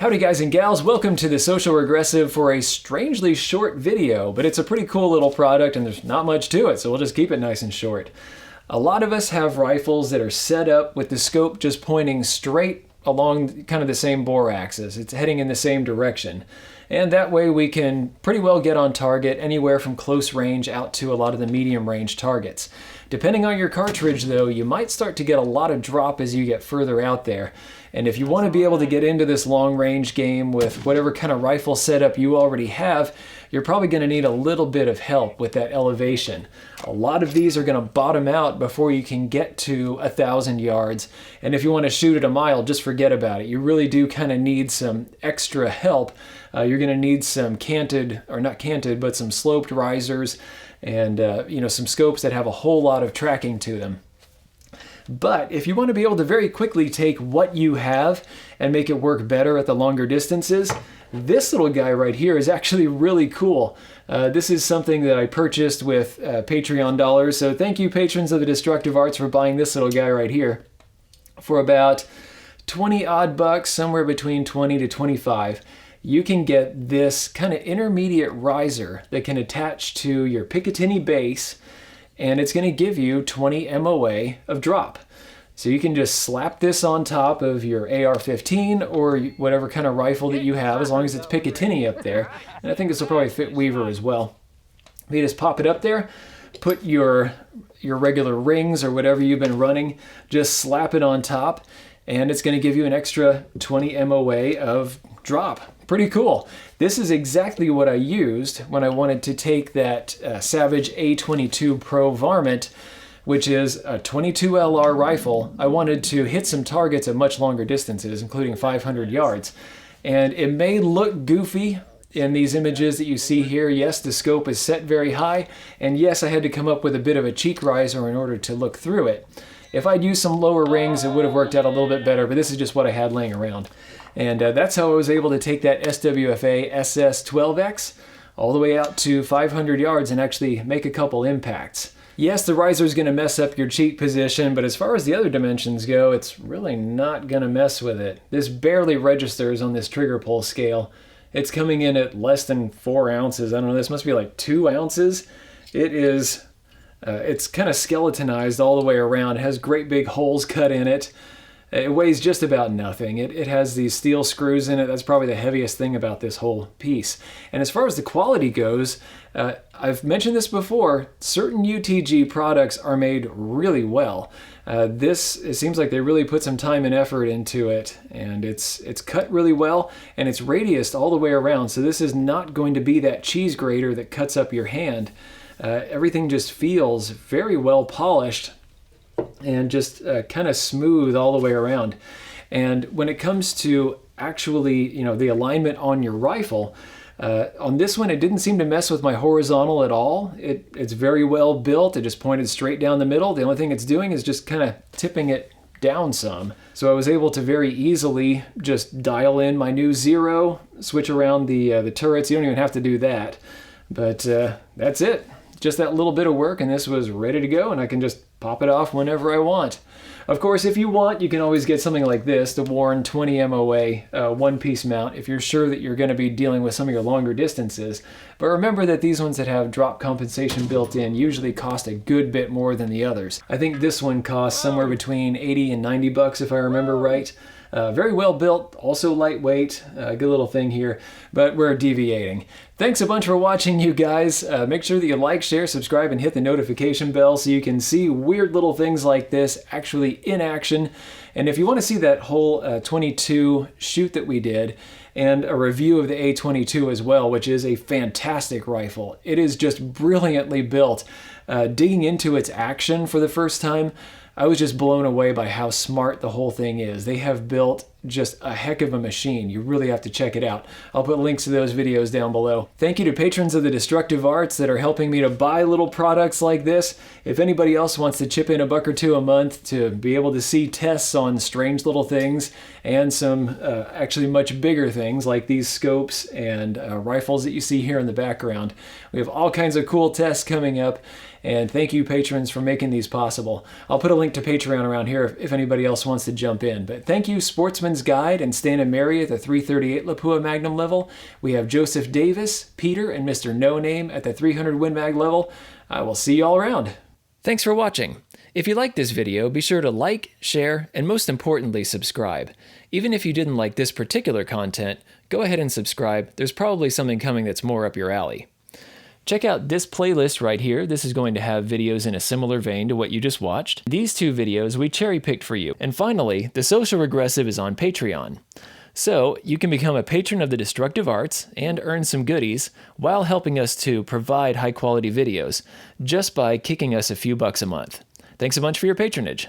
Howdy guys and gals, welcome to the Social Regressive for a strangely short video, but it's a pretty cool little product and there's not much to it, so we'll just keep it nice and short. A lot of us have rifles that are set up with the scope just pointing straight along kind of the same bore axis. It's heading in the same direction. And that way we can pretty well get on target anywhere from close range out to a lot of the medium range targets. Depending on your cartridge though, you might start to get a lot of drop as you get further out there. And if you want to be able to get into this long range game with whatever kind of rifle setup you already have, you're probably going to need a little bit of help with that elevation. A lot of these are going to bottom out before you can get to 1,000 yards. And if you want to shoot at a mile, just forget about it. You really do kind of need some extra help. You're going to need some canted, or not canted, but some sloped risers and some scopes that have a whole lot of tracking to them. But if you want to be able to very quickly take what you have and make it work better at the longer distances, this little guy right here is actually really cool. This is something that I purchased with Patreon dollars, so thank you patrons of the Destructive Arts for buying this little guy right here. For about 20 odd bucks, somewhere between 20 to 25, you can get this kind of intermediate riser that can attach to your Picatinny base, and it's going to give you 20 MOA of drop. So you can just slap this on top of your AR-15 or whatever kind of rifle that you have, as long as it's Picatinny up there. And I think this will probably fit Weaver as well. You just pop it up there, put your regular rings or whatever you've been running, just slap it on top, and it's going to give you an extra 20 MOA of drop. Pretty cool. This is exactly what I used when I wanted to take that Savage A22 Pro Varmint, which is a 22 LR rifle. I wanted to hit some targets at much longer distances, including 500 yards. And it may look goofy in these images that you see here. Yes, the scope is set very high, and yes, I had to come up with a bit of a cheek riser in order to look through it. If I'd used some lower rings, it would have worked out a little bit better, but this is just what I had laying around. And that's how I was able to take that SWFA SS12X all the way out to 500 yards and actually make a couple impacts. Yes, the riser is going to mess up your cheek position, but as far as the other dimensions go, it's really not going to mess with it. This barely registers on this trigger pull scale. It's coming in at less than 4 ounces. I don't know, this must be like 2 ounces. It is, it's kind of skeletonized all the way around. It has great big holes cut in it. It weighs just about nothing. It has these steel screws in it. That's probably the heaviest thing about this whole piece. And as far as the quality goes, I've mentioned this before, certain UTG products are made really well. It seems like they really put some time and effort into it, and it's cut really well, and it's radiused all the way around, so this is not going to be that cheese grater that cuts up your hand. Everything just feels very well polished and just kind of smooth all the way around. And when it comes to actually, the alignment on your rifle, on this one, it didn't seem to mess with my horizontal at all. It's very well built. It just pointed straight down the middle. The only thing it's doing is just kind of tipping it down some. So I was able to very easily just dial in my new 0, switch around the turrets. You don't even have to do that. But that's it. Just that little bit of work, and this was ready to go, and I can just pop it off whenever I want. Of course, if you want, you can always get something like this, the Warren 20 MOA one-piece mount, if you're sure that you're going to be dealing with some of your longer distances. But remember that these ones that have drop compensation built in usually cost a good bit more than the others. I think this one costs somewhere between 80 and 90 bucks if I remember right. Very well built, also lightweight, good little thing here, but we're deviating. Thanks a bunch for watching, you guys. Make sure that you like, share, subscribe, and hit the notification bell so you can see weird little things like this actually in action. And if you want to see that whole 22 shoot that we did, and a review of the A22 as well, which is a fantastic rifle. It is just brilliantly built. Digging into its action for the first time, I was just blown away by how smart the whole thing is. They have built just a heck of a machine. You really have to check it out. I'll put links to those videos down below. Thank you to patrons of the Destructive Arts that are helping me to buy little products like this. If anybody else wants to chip in $1 or $2 a month to be able to see tests on strange little things and some actually much bigger things like these scopes and rifles that you see here in the background, we have all kinds of cool tests coming up. And thank you, patrons, for making these possible. I'll put a link to Patreon around here if anybody else wants to jump in. But thank you, Sportsman's Guide and Stan and Mary at the 338 Lapua Magnum level. We have Joseph Davis, Peter, and Mr. No Name at the 300 Win Mag level. I will see you all around. Thanks for watching. If you liked this video, be sure to like, share, and most importantly, subscribe. Even if you didn't like this particular content, go ahead and subscribe. There's probably something coming that's more up your alley. Check out this playlist right here. This is going to have videos in a similar vein to what you just watched. These two videos we cherry-picked for you. And finally, The Social Regressive is on Patreon. So you can become a patron of the Destructive Arts and earn some goodies while helping us to provide high-quality videos just by kicking us a few bucks a month. Thanks a bunch for your patronage.